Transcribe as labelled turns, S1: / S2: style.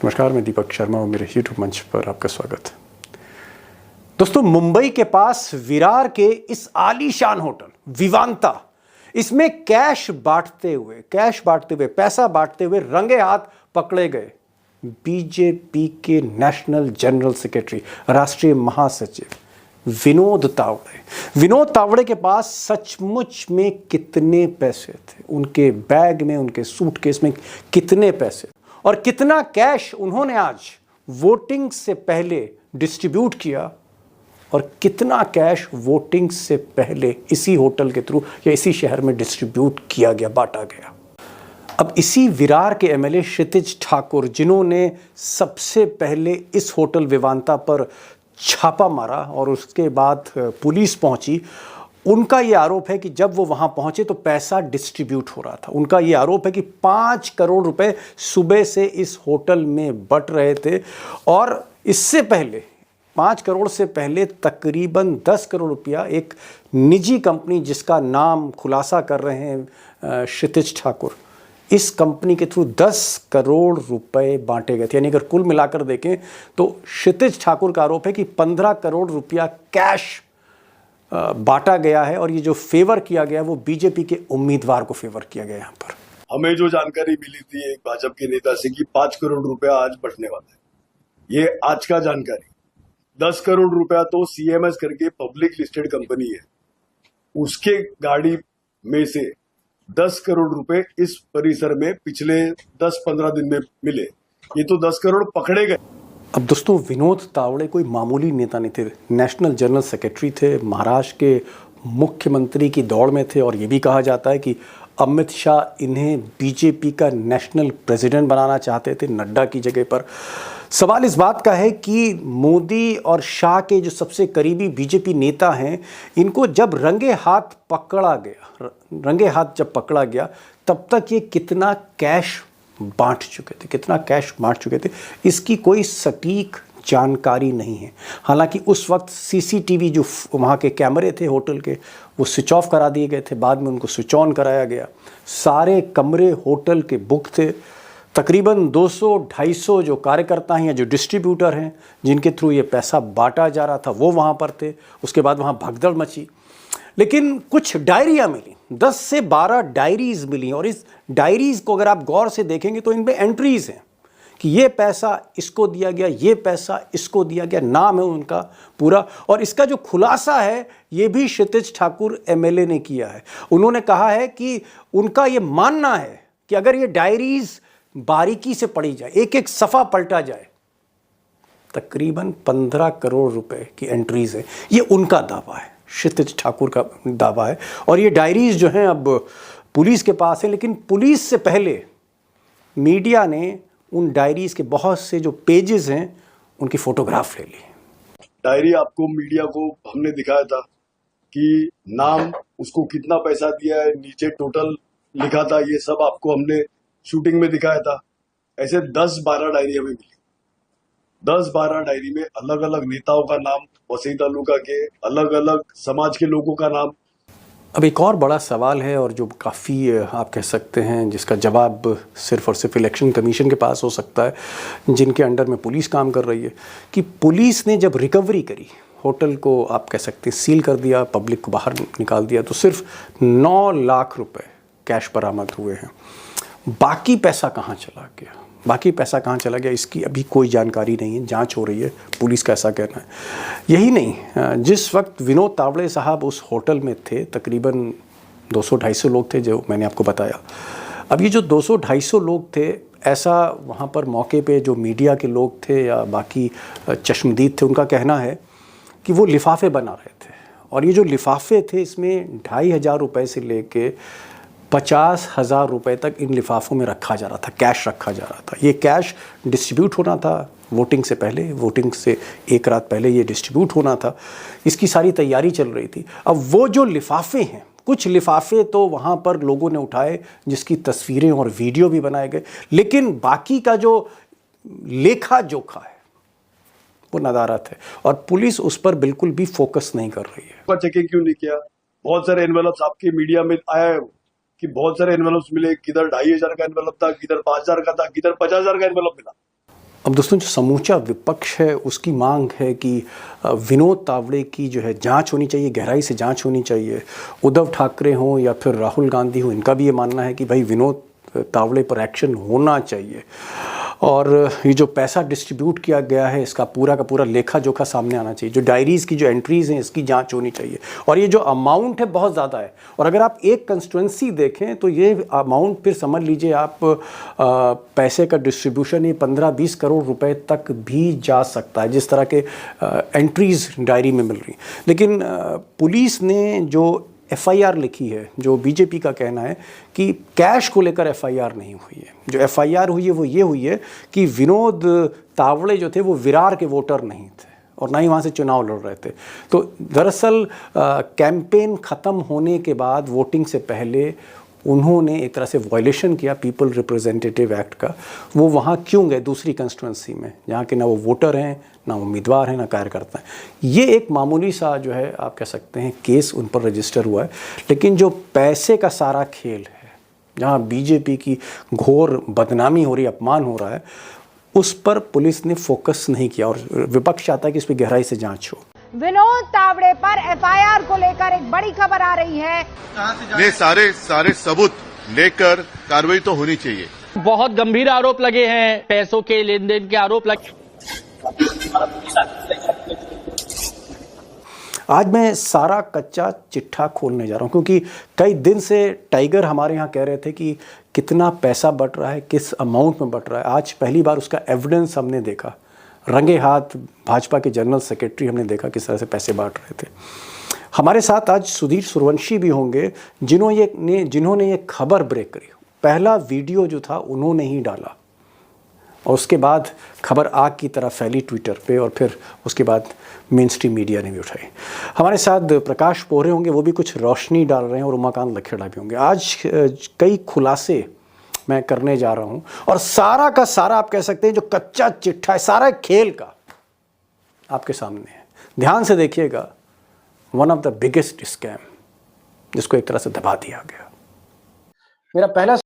S1: नमस्कार, मैं दीपक शर्मा और मेरे यूट्यूब मंच पर आपका स्वागत है। दोस्तों, मुंबई के पास विरार के इस आलीशान होटल विवांता, इसमें कैश बांटते हुए पैसा बांटते हुए रंगे हाथ पकड़े गए बीजेपी के नेशनल जनरल सेक्रेटरी, राष्ट्रीय महासचिव विनोद तावड़े के पास सचमुच में कितने पैसे थे, उनके बैग में, उनके सूटकेस में कितने पैसे और कितना कैश उन्होंने आज वोटिंग से पहले डिस्ट्रीब्यूट किया और कितना कैश वोटिंग से पहले इसी होटल के थ्रू या इसी शहर में डिस्ट्रीब्यूट किया गया, बांटा गया। अब इसी विरार के एमएलए क्षितिज ठाकुर, जिन्होंने सबसे पहले इस होटल विवांता पर छापा मारा और उसके बाद पुलिस पहुंची, उनका ये आरोप है कि जब वो वहां पहुंचे तो पैसा डिस्ट्रीब्यूट हो रहा था। उनका ये आरोप है कि 5 करोड़ रुपए सुबह से इस होटल में बट रहे थे और इससे पहले 5 करोड़ से पहले तकरीबन 10 करोड़ रुपया एक निजी कंपनी, जिसका नाम खुलासा कर रहे हैं क्षितिज ठाकुर, इस कंपनी के थ्रू 10 करोड़ रुपए बांटे गए थे। यानी अगर कुल मिलाकर देखें तो क्षितिज ठाकुर का आरोप है कि 15 करोड़ रुपया कैश बांटा गया है और ये जो फेवर किया गया वो बीजेपी के उम्मीदवार को फेवर किया गया। यहाँ पर
S2: हमें जो जानकारी मिली थी एक भाजपा के नेता से कि 5 करोड़ रुपया आज बंटने वाला है, ये आज का जानकारी। 10 करोड़ रुपया तो सीएमएस करके पब्लिक लिस्टेड कंपनी है, उसके गाड़ी में से 10 करोड़ रुपए इस परिसर में पिछले 10-15 दिन में मिले। ये तो 10 करोड़ पकड़े गए।
S1: अब दोस्तों, विनोद तावड़े कोई मामूली नेता नहीं थे, नेशनल जनरल सेक्रेटरी थे, महाराष्ट्र के मुख्यमंत्री की दौड़ में थे और ये भी कहा जाता है कि अमित शाह इन्हें बीजेपी का नेशनल प्रेसिडेंट बनाना चाहते थे नड्डा की जगह पर। सवाल इस बात का है कि मोदी और शाह के जो सबसे करीबी बीजेपी नेता हैं, इनको जब रंगे हाथ जब पकड़ा गया तब तक ये कितना कैश बांट चुके थे, इसकी कोई सटीक जानकारी नहीं है। हालांकि उस वक्त सीसीटीवी जो वहाँ के कैमरे थे होटल के, वो स्विच ऑफ करा दिए गए थे, बाद में उनको स्विच ऑन कराया गया। सारे कमरे होटल के बुक थे। तकरीबन 200-250 जो कार्यकर्ता हैं या जो डिस्ट्रीब्यूटर हैं, जिनके थ्रू ये पैसा बांटा जा रहा था, वो वहाँ पर थे। उसके बाद वहाँ भगदड़ मची, लेकिन कुछ डायरियाँ मिली, 10 से 12 डायरीज मिली और इस डायरीज को अगर आप गौर से देखेंगे तो इनमें एंट्रीज हैं कि ये पैसा इसको दिया गया, ये पैसा इसको दिया गया, नाम है उनका पूरा। और इसका जो खुलासा है ये भी क्षितिज ठाकुर एमएलए ने किया है। उन्होंने कहा है कि उनका ये मानना है कि अगर ये डायरीज बारीकी से पढ़ी जाए, एक एक सफ़ा पलटा जाए, तकरीबन 15 करोड़ रुपए की एंट्रीज है। ये उनका दावा है, क्षितिज ठाकुर का दावा है। और ये डायरीज जो हैं अब पुलिस के पास है, लेकिन पुलिस से पहले मीडिया ने उन डायरीज के बहुत से जो पेजेस हैं उनकी फोटोग्राफ ले ली।
S2: डायरी आपको मीडिया को हमने दिखाया था कि नाम, उसको कितना पैसा दिया है, नीचे टोटल लिखा था, ये सब आपको हमने शूटिंग में दिखाया था। ऐसे 10-12 डायरी हमें मिली। 10-12 डायरी में अलग अलग नेताओं का नाम, वसई तालुका के अलग अलग समाज के लोगों का नाम।
S1: अब एक और बड़ा सवाल है और जो काफ़ी आप कह सकते हैं जिसका जवाब सिर्फ और सिर्फ इलेक्शन कमीशन के पास हो सकता है, जिनके अंडर में पुलिस काम कर रही है, कि पुलिस ने जब रिकवरी करी, होटल को आप कह सकते हैं सील कर दिया, पब्लिक को बाहर निकाल दिया, तो सिर्फ 9 लाख रुपए कैश बरामद हुए हैं। बाकी पैसा कहाँ चला गया, इसकी अभी कोई जानकारी नहीं है, जांच हो रही है, पुलिस का ऐसा कहना है। यही नहीं, जिस वक्त विनोद तावड़े साहब उस होटल में थे, तकरीबन 200-250 लोग थे, जो मैंने आपको बताया। अब ये जो 200-250 लोग थे, ऐसा वहाँ पर मौके पे जो मीडिया के लोग थे या बाकी चश्मदीद थे, उनका कहना है कि वो लिफाफे बना रहे थे और ये जो लिफाफे थे इसमें 2,500 रुपये से लेके 50,000 रुपये तक इन लिफाफों में रखा जा रहा था, कैश रखा जा रहा था। ये कैश डिस्ट्रीब्यूट होना था वोटिंग से पहले, वोटिंग से एक रात पहले ये डिस्ट्रीब्यूट होना था, इसकी सारी तैयारी चल रही थी। अब वो जो लिफाफे हैं, कुछ लिफाफे तो वहाँ पर लोगों ने उठाए जिसकी तस्वीरें और वीडियो भी बनाए गए, लेकिन बाकी का जो लेखा जोखा है वो नदारत है और पुलिस उस पर बिल्कुल भी फोकस नहीं कर रही है।
S2: चेकिंग क्यों नहीं किया? बहुत सारे एनवेलप्स आपके मीडिया में आया है कि बहुत सारे एनवेलप्स मिले, किधर 2,500 का एनवेलप था, किधर 5,000 का था, किधर 50,000 का एनवेलप मिला।
S1: अब दोस्तों, जो समूचा विपक्ष है उसकी मांग है कि विनोद तावड़े की जो है जांच होनी चाहिए, गहराई से जांच होनी चाहिए। उद्धव ठाकरे हों या फिर राहुल गांधी हो, इनका भी ये मानना है कि भाई विनोद तावड़े पर एक्शन होना चाहिए। और ये जो पैसा डिस्ट्रीब्यूट किया गया है इसका पूरा का पूरा लेखा जोखा सामने आना चाहिए। जो डायरीज़ की जो एंट्रीज़ हैं इसकी जांच होनी चाहिए। और ये जो अमाउंट है बहुत ज़्यादा है। और अगर आप एक कंस्टिट्यूंसी देखें तो ये अमाउंट फिर समझ लीजिए आप पैसे का डिस्ट्रीब्यूशन ये 15-20 करोड़ रुपए तक भी जा सकता है, जिस तरह के एंट्रीज़ डायरी में मिल रही। लेकिन पुलिस ने जो एफआईआर लिखी है, जो बीजेपी का कहना है कि कैश को लेकर एफआईआर नहीं हुई है। जो एफआईआर हुई है वो ये हुई है कि विनोद तावड़े जो थे वो विरार के वोटर नहीं थे और ना ही वहाँ से चुनाव लड़ रहे थे। तो दरअसल कैंपेन ख़त्म होने के बाद वोटिंग से पहले उन्होंने एक तरह से वायलेशन किया पीपल रिप्रेजेंटेटिव एक्ट का। वो वहाँ क्यों गए दूसरी कंस्टिट्यूंसी में, जहाँ के ना वो वोटर हैं, ना उम्मीदवार हैं, ना कार्यकर्ता हैं। ये एक मामूली सा जो है आप कह सकते हैं केस उन पर रजिस्टर हुआ है। लेकिन जो पैसे का सारा खेल है, जहाँ बीजेपी की घोर बदनामी हो रही, अपमान हो रहा है, उस पर पुलिस ने फोकस नहीं किया और विपक्ष चाहता है कि इस पर गहराई से जांच हो।
S3: विनोद तावड़े पर एफआईआर को लेकर एक बड़ी खबर आ रही है।
S4: ने सारे सबूत लेकर कार्रवाई तो होनी चाहिए।
S5: बहुत गंभीर आरोप लगे हैं, पैसों के लेन देन के आरोप लगे।
S1: आज मैं सारा कच्चा चिट्ठा खोलने जा रहा हूँ, क्योंकि कई दिन से टाइगर हमारे यहाँ कह रहे थे कि कितना पैसा बट रहा है, किस अमाउंट में बट रहा है। आज पहली बार उसका एविडेंस हमने देखा, रंगे हाथ भाजपा के जनरल सेक्रेटरी हमने देखा किस तरह से पैसे बांट रहे थे। हमारे साथ आज सुधीर सूर्यवंशी भी होंगे, जिन्होंने ये खबर ब्रेक करी। पहला वीडियो जो था उन्होंने ही डाला और उसके बाद खबर आग की तरह फैली ट्विटर पे, और फिर उसके बाद मेन स्ट्रीम मीडिया ने भी उठाई। हमारे साथ प्रकाश पोहरे होंगे, वो भी कुछ रोशनी डाल रहे हैं, और उमाकांत लखेड़ा भी होंगे। आज कई खुलासे मैं करने जा रहा हूं और सारा का सारा आप कह सकते हैं जो कच्चा चिट्ठा है सारा खेल का आपके सामने है। ध्यान से देखिएगा, one of the biggest scam जिसको एक तरह से दबा दिया गया। मेरा पहला